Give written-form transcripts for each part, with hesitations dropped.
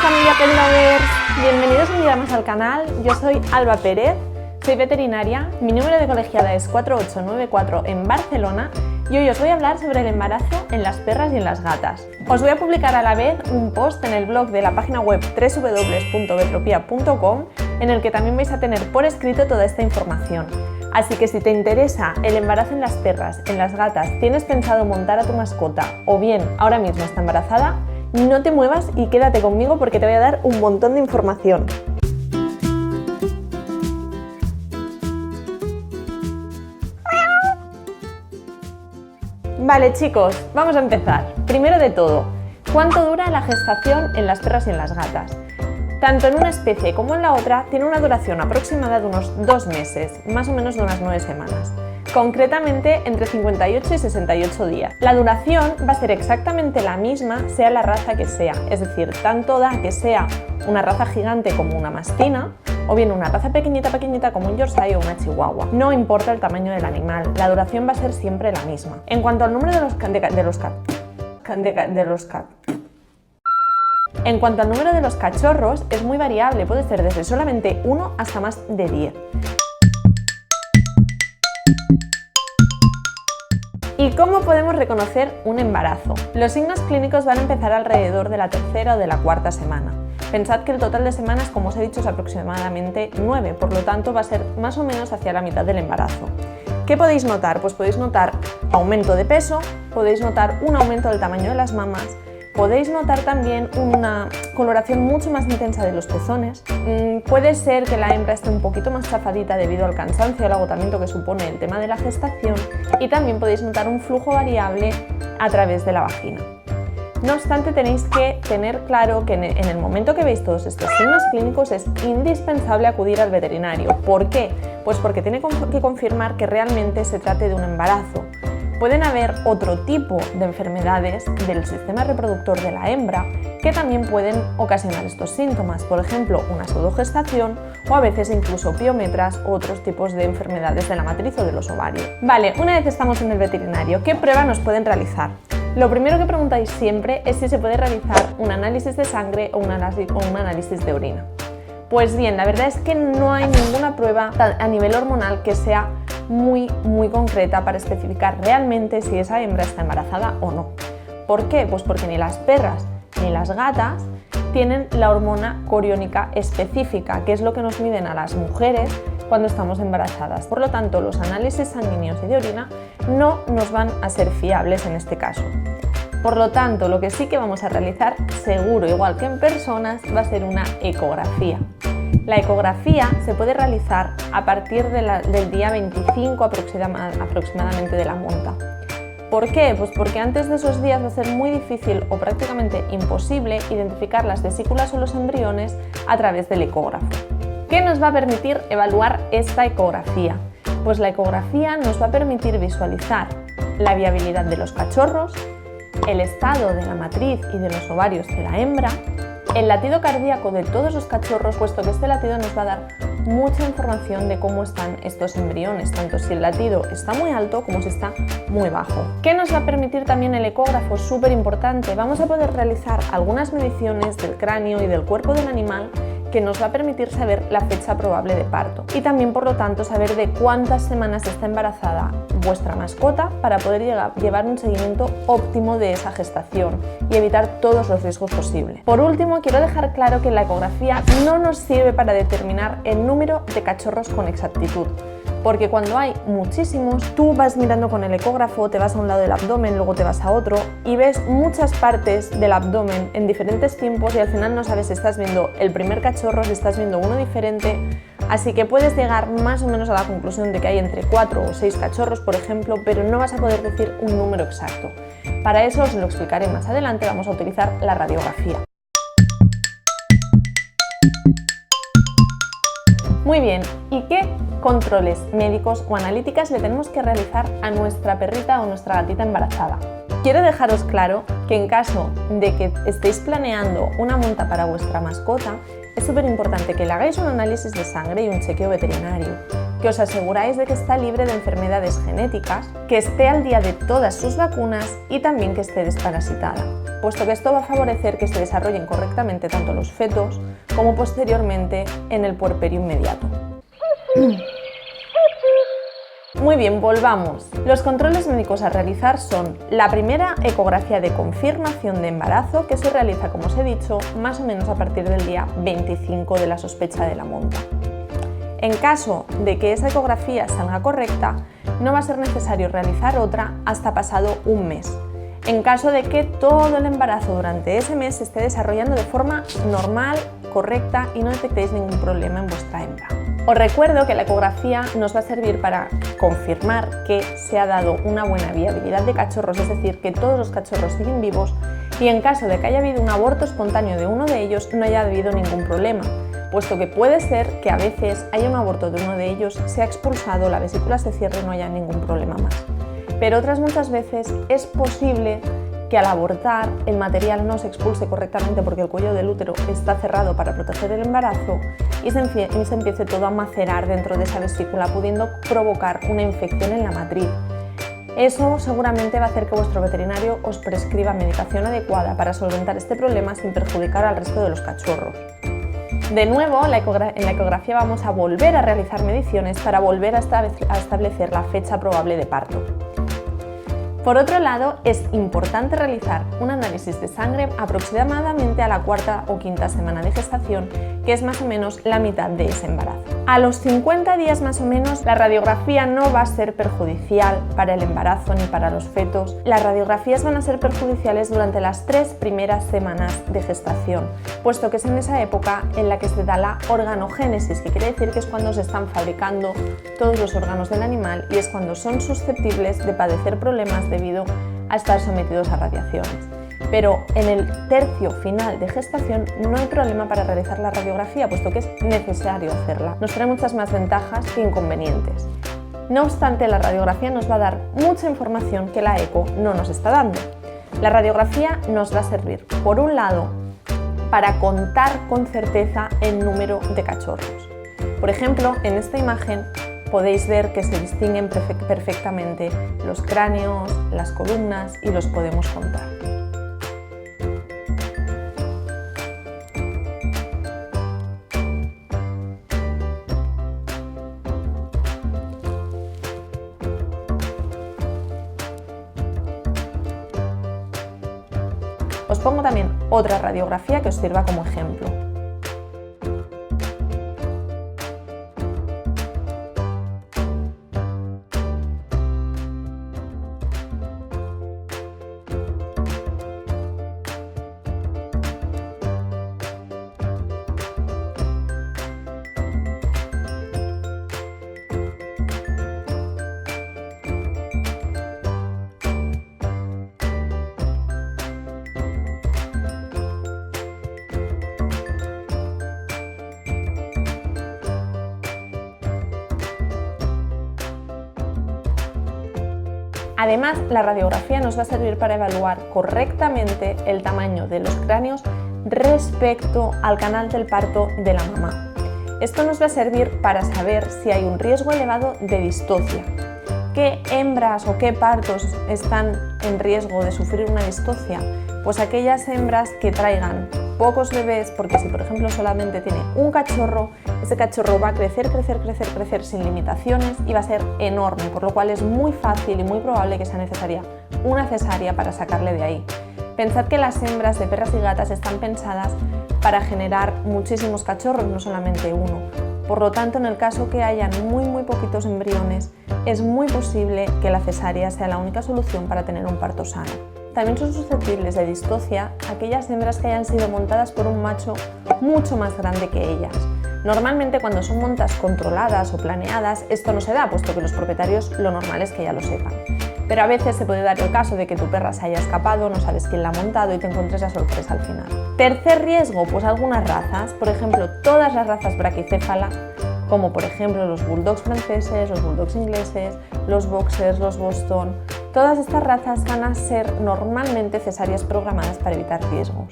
familia Pet Lovers, bienvenidos un día más al canal. Yo soy Alba Pérez, soy veterinaria, mi número de colegiada es 4894 en Barcelona y hoy os voy a hablar sobre el embarazo en las perras y en las gatas. Os voy a publicar a la vez un post en el blog de la página web www.vetropia.com en el que también vais a tener por escrito toda esta información. Así que si te interesa el embarazo en las perras, en las gatas, tienes pensado montar a tu mascota o bien ahora mismo está embarazada, no te muevas y quédate conmigo porque te voy a dar un montón de información. Vale chicos, vamos a empezar. Primero de todo, ¿cuánto dura la gestación en las perras y en las gatas? Tanto en una especie como en la otra tiene una duración aproximada de unos 2 meses, más o menos de unas 9 semanas. Concretamente entre 58 y 68 días. La duración va a ser exactamente la misma sea la raza que sea, es decir, tanto da que sea una raza gigante como una mastina o bien una raza pequeñita como un Yorkshire o una Chihuahua. No importa el tamaño del animal, la duración va a ser siempre la misma. En cuanto al número de los cachorros es muy variable, puede ser desde solamente 1 hasta más de 10. ¿Y cómo podemos reconocer un embarazo? Los signos clínicos van a empezar alrededor de la 3ª o de la 4ª semana. Pensad que el total de semanas, como os he dicho, es aproximadamente 9, por lo tanto va a ser más o menos hacia la mitad del embarazo. ¿Qué podéis notar? Pues podéis notar aumento de peso, podéis notar un aumento del tamaño de las mamas, podéis notar también una coloración mucho más intensa de los pezones. Puede ser que la hembra esté un poquito más chafadita debido al cansancio y al agotamiento que supone el tema de la gestación y también podéis notar un flujo variable a través de la vagina. No obstante, tenéis que tener claro que en el momento que veis todos estos signos clínicos es indispensable acudir al veterinario. ¿Por qué? Pues porque tiene que confirmar que realmente se trate de un embarazo. Pueden haber otro tipo de enfermedades del sistema reproductor de la hembra que también pueden ocasionar estos síntomas, por ejemplo, una pseudogestación o a veces incluso piometras u otros tipos de enfermedades de la matriz o de los ovarios. Vale, una vez estamos en el veterinario, ¿qué prueba nos pueden realizar? Lo primero que preguntáis siempre es si se puede realizar un análisis de sangre o un análisis de orina. Pues bien, la verdad es que no hay ninguna prueba a nivel hormonal que sea muy concreta para especificar realmente si esa hembra está embarazada o no. ¿Por qué? Pues porque ni las perras ni las gatas tienen la hormona coriónica específica, que es lo que nos miden a las mujeres cuando estamos embarazadas. Por lo tanto, los análisis sanguíneos y de orina no nos van a ser fiables en este caso. Por lo tanto, lo que sí que vamos a realizar, seguro, igual que en personas, va a ser una ecografía. La ecografía se puede realizar a partir del día 25 aproximadamente de la monta. ¿Por qué? Pues porque antes de esos días va a ser muy difícil o prácticamente imposible identificar las vesículas o los embriones a través del ecógrafo. ¿Qué nos va a permitir evaluar esta ecografía? Pues la ecografía nos va a permitir visualizar la viabilidad de los cachorros, el estado de la matriz y de los ovarios de la hembra, el latido cardíaco de todos los cachorros, puesto que este latido nos va a dar mucha información de cómo están estos embriones, tanto si el latido está muy alto como si está muy bajo. ¿Qué nos va a permitir también el ecógrafo? Súper importante, vamos a poder realizar algunas mediciones del cráneo y del cuerpo del animal que nos va a permitir saber la fecha probable de parto y también, por lo tanto, saber de cuántas semanas está embarazada vuestra mascota para poder llevar un seguimiento óptimo de esa gestación y evitar todos los riesgos posibles. Por último, quiero dejar claro que la ecografía no nos sirve para determinar el número de cachorros con exactitud, porque cuando hay muchísimos, tú vas mirando con el ecógrafo, te vas a un lado del abdomen, luego te vas a otro y ves muchas partes del abdomen en diferentes tiempos y al final no sabes si estás viendo el primer cachorro, si estás viendo uno diferente, así que puedes llegar más o menos a la conclusión de que hay entre 4 o 6 cachorros, por ejemplo, pero no vas a poder decir un número exacto. Para eso os lo explicaré más adelante, vamos a utilizar la radiografía. Muy bien, ¿y qué controles médicos o analíticas le tenemos que realizar a nuestra perrita o nuestra gatita embarazada? Quiero dejaros claro que en caso de que estéis planeando una monta para vuestra mascota, es súper importante que le hagáis un análisis de sangre y un chequeo veterinario, que os aseguráis de que está libre de enfermedades genéticas, que esté al día de todas sus vacunas y también que esté desparasitada. puesto que esto va a favorecer que se desarrollen correctamente tanto los fetos como posteriormente en el puerperio inmediato. Muy bien, volvamos. Los controles médicos a realizar son la primera ecografía de confirmación de embarazo, que se realiza, como os he dicho, más o menos a partir del día 25 de la sospecha de la monta. En caso de que esa ecografía salga correcta, no va a ser necesario realizar otra hasta pasado un mes. En caso de que todo el embarazo durante ese mes se esté desarrollando de forma normal, correcta y no detectéis ningún problema en vuestra hembra. Os recuerdo que la ecografía nos va a servir para confirmar que se ha dado una buena viabilidad de cachorros, es decir, que todos los cachorros siguen vivos, y en caso de que haya habido un aborto espontáneo de uno de ellos no haya habido ningún problema, puesto que puede ser que a veces haya un aborto de uno de ellos, se ha expulsado, la vesícula se cierre y no haya ningún problema más. Pero otras muchas veces es posible que al abortar el material no se expulse correctamente porque el cuello del útero está cerrado para proteger el embarazo y se empiece todo a macerar dentro de esa vesícula, pudiendo provocar una infección en la matriz. Eso seguramente va a hacer que vuestro veterinario os prescriba medicación adecuada para solventar este problema sin perjudicar al resto de los cachorros. De nuevo, en la ecografía vamos a volver a realizar mediciones para volver a establecer la fecha probable de parto. Por otro lado, es importante realizar un análisis de sangre aproximadamente a la cuarta o quinta semana de gestación, que es más o menos la mitad de ese embarazo. A los 50 días más o menos, la radiografía no va a ser perjudicial para el embarazo ni para los fetos. Las radiografías van a ser perjudiciales durante las 3 primeras semanas de gestación, puesto que es en esa época en la que se da la organogénesis, que quiere decir que es cuando se están fabricando todos los órganos del animal y es cuando son susceptibles de padecer problemas debido a estar sometidos a radiaciones. Pero en el tercio final de gestación no hay problema para realizar la radiografía, puesto que es necesario hacerla. Nos trae muchas más ventajas que inconvenientes. No obstante, la radiografía nos va a dar mucha información que la eco no nos está dando. La radiografía nos va a servir, por un lado, para contar con certeza el número de cachorros. Por ejemplo, en esta imagen podéis ver que se distinguen perfectamente los cráneos, las columnas y los podemos contar. Os pongo también otra radiografía que os sirva como ejemplo. Además, la radiografía nos va a servir para evaluar correctamente el tamaño de los cráneos respecto al canal del parto de la mamá. Esto nos va a servir para saber si hay un riesgo elevado de distocia. ¿Qué hembras o qué partos están en riesgo de sufrir una distocia? Pues aquellas hembras que traigan pocos bebés, porque si por ejemplo solamente tiene un cachorro, ese cachorro va a crecer sin limitaciones y va a ser enorme, por lo cual es muy fácil y muy probable que sea necesaria una cesárea para sacarle de ahí. Pensad que las hembras de perras y gatas están pensadas para generar muchísimos cachorros, no solamente uno. Por lo tanto, en el caso que hayan muy poquitos embriones, es muy posible que la cesárea sea la única solución para tener un parto sano. También son susceptibles de distocia aquellas hembras que hayan sido montadas por un macho mucho más grande que ellas. Normalmente cuando son montas controladas o planeadas esto no se da, puesto que los propietarios lo normal es que ya lo sepan. Pero a veces se puede dar el caso de que tu perra se haya escapado, no sabes quién la ha montado y te encuentres la sorpresa al final. Tercer riesgo, pues algunas razas, por ejemplo todas las razas braquicéfala, como por ejemplo los bulldogs franceses, los bulldogs ingleses, los boxers, los boston. Todas estas razas van a ser normalmente cesáreas programadas para evitar riesgos.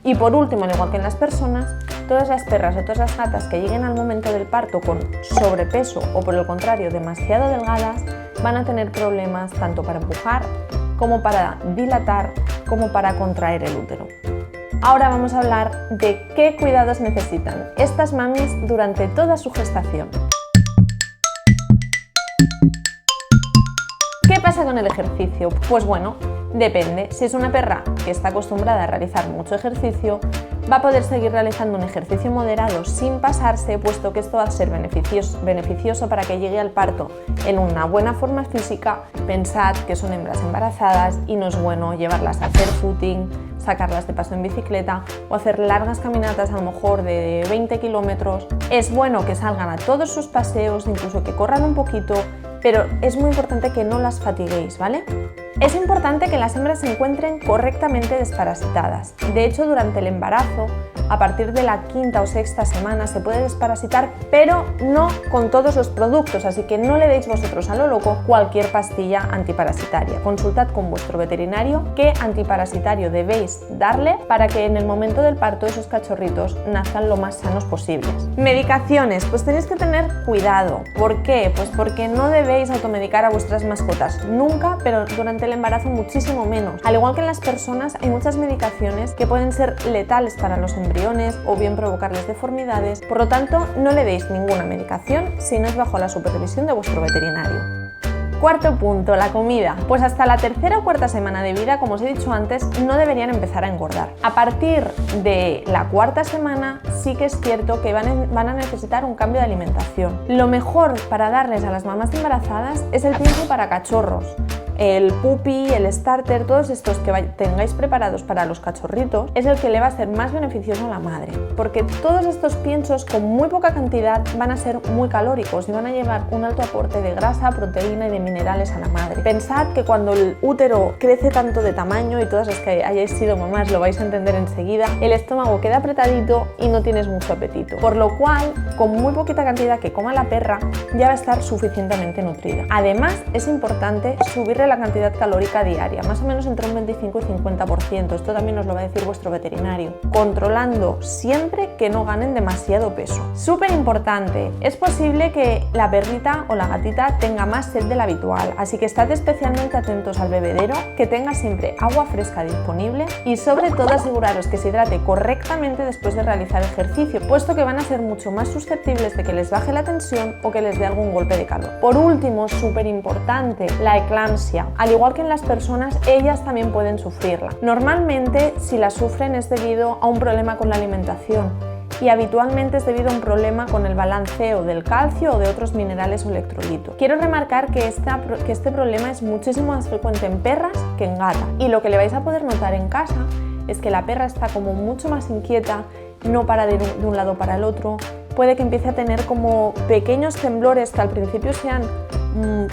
Y por último, al igual que en las personas, todas las perras o todas las gatas que lleguen al momento del parto con sobrepeso o por el contrario demasiado delgadas van a tener problemas tanto para empujar como para dilatar como para contraer el útero. Ahora vamos a hablar de qué cuidados necesitan estas mamis durante toda su gestación. ¿Qué pasa con el ejercicio? Pues bueno, depende. Si es una perra que está acostumbrada a realizar mucho ejercicio, va a poder seguir realizando un ejercicio moderado sin pasarse, puesto que esto va a ser beneficioso para que llegue al parto en una buena forma física. Pensad que son hembras embarazadas y no es bueno llevarlas a hacer footing, sacarlas de paso en bicicleta o hacer largas caminatas a lo mejor de 20 kilómetros. Es bueno que salgan a todos sus paseos, incluso que corran un poquito, pero es muy importante que no las fatiguéis, ¿vale? Es importante que las hembras se encuentren correctamente desparasitadas. De hecho, durante el embarazo, a partir de la 5ª o 6ª semana se puede desparasitar, pero no con todos los productos, así que no le deis vosotros a lo loco cualquier pastilla antiparasitaria. Consultad con vuestro veterinario qué antiparasitario debéis darle para que en el momento del parto esos cachorritos nazcan lo más sanos posibles. Medicaciones, pues tenéis que tener cuidado. ¿Por qué? Pues porque no debéis automedicar a vuestras mascotas nunca, pero durante el embarazo muchísimo menos. Al igual que en las personas, hay muchas medicaciones que pueden ser letales para los embriones o bien provocarles deformidades. Por lo tanto, no le deis ninguna medicación si no es bajo la supervisión de vuestro veterinario. Cuarto punto, la comida. Pues hasta la 3ª o 4ª semana de vida, como os he dicho antes, no deberían empezar a engordar. A partir de la 4ª semana sí que es cierto que van a necesitar un cambio de alimentación. Lo mejor para darles a las mamás embarazadas es el pienso para cachorros. El puppy, el starter, todos estos que tengáis preparados para los cachorritos es el que le va a ser más beneficioso a la madre, porque todos estos piensos con muy poca cantidad van a ser muy calóricos y van a llevar un alto aporte de grasa, proteína y de minerales a la madre. Pensad que cuando el útero crece tanto de tamaño, y todas las que hayáis sido mamás lo vais a entender enseguida, el estómago queda apretadito y no tienes mucho apetito, por lo cual con muy poquita cantidad que coma la perra ya va a estar suficientemente nutrida. Además, es importante subirle la cantidad calórica diaria, más o menos entre un 25 y 50%. Esto también os lo va a decir vuestro veterinario, controlando siempre que no ganen demasiado peso. Súper importante, es posible que la perrita o la gatita tenga más sed de la habitual, así que estad especialmente atentos al bebedero, que tenga siempre agua fresca disponible y sobre todo aseguraros que se hidrate correctamente después de realizar ejercicio, puesto que van a ser mucho más susceptibles de que les baje la tensión o que les dé algún golpe de calor. Por último, súper importante, la eclampsia. Al igual que en las personas, ellas también pueden sufrirla. Normalmente, si la sufren es debido a un problema con la alimentación y habitualmente es debido a un problema con el balanceo del calcio o de otros minerales o electrolitos. Quiero remarcar que este problema es muchísimo más frecuente en perras que en gatas, y lo que le vais a poder notar en casa es que la perra está como mucho más inquieta, no para de un lado para el otro, puede que empiece a tener como pequeños temblores que al principio sean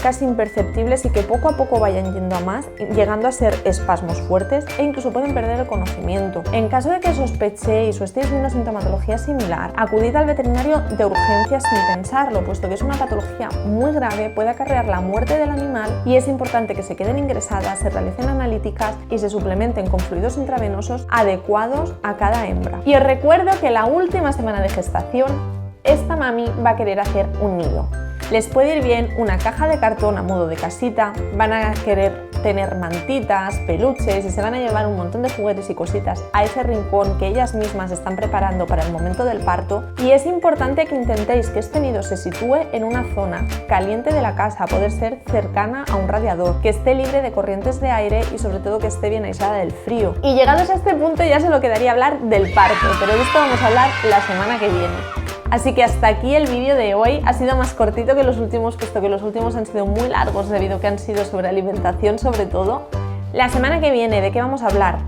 casi imperceptibles y que poco a poco vayan yendo a más, llegando a ser espasmos fuertes e incluso pueden perder el conocimiento. En caso de que sospechéis o estéis viendo sintomatología similar, acudid al veterinario de urgencias sin pensarlo, puesto que es una patología muy grave, puede acarrear la muerte del animal y es importante que se queden ingresadas, se realicen analíticas y se suplementen con fluidos intravenosos adecuados a cada hembra. Y os recuerdo que la última semana de gestación, esta mami va a querer hacer un nido. Les puede ir bien una caja de cartón a modo de casita, van a querer tener mantitas, peluches y se van a llevar un montón de juguetes y cositas a ese rincón que ellas mismas están preparando para el momento del parto, y es importante que intentéis que este nido se sitúe en una zona caliente de la casa, a poder ser cercana a un radiador, que esté libre de corrientes de aire y sobre todo que esté bien aislada del frío. Y llegados a este punto ya solo quedaría hablar del parto, pero de esto vamos a hablar la semana que viene. Así que hasta aquí el vídeo de hoy. Ha sido más cortito que los últimos, puesto que los últimos han sido muy largos debido a que han sido sobre alimentación sobre todo. La semana que viene, ¿de qué vamos a hablar?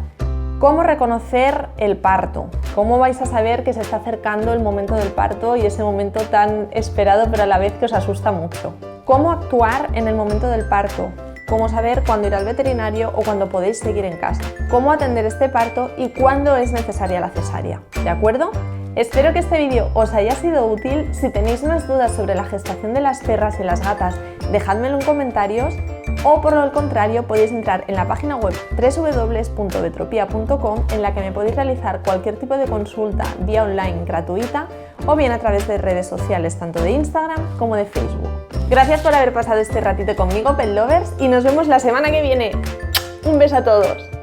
¿Cómo reconocer el parto? ¿Cómo vais a saber que se está acercando el momento del parto y ese momento tan esperado pero a la vez que os asusta mucho? ¿Cómo actuar en el momento del parto? ¿Cómo saber cuándo ir al veterinario o cuándo podéis seguir en casa? ¿Cómo atender este parto y cuándo es necesaria la cesárea? ¿De acuerdo? Espero que este vídeo os haya sido útil. Si tenéis más dudas sobre la gestación de las perras y las gatas, dejádmelo en comentarios, o por el contrario podéis entrar en la página web www.vetropia.com, en la que me podéis realizar cualquier tipo de consulta vía online gratuita o bien a través de redes sociales tanto de Instagram como de Facebook. Gracias por haber pasado este ratito conmigo, pet lovers, y nos vemos la semana que viene. Un beso a todos.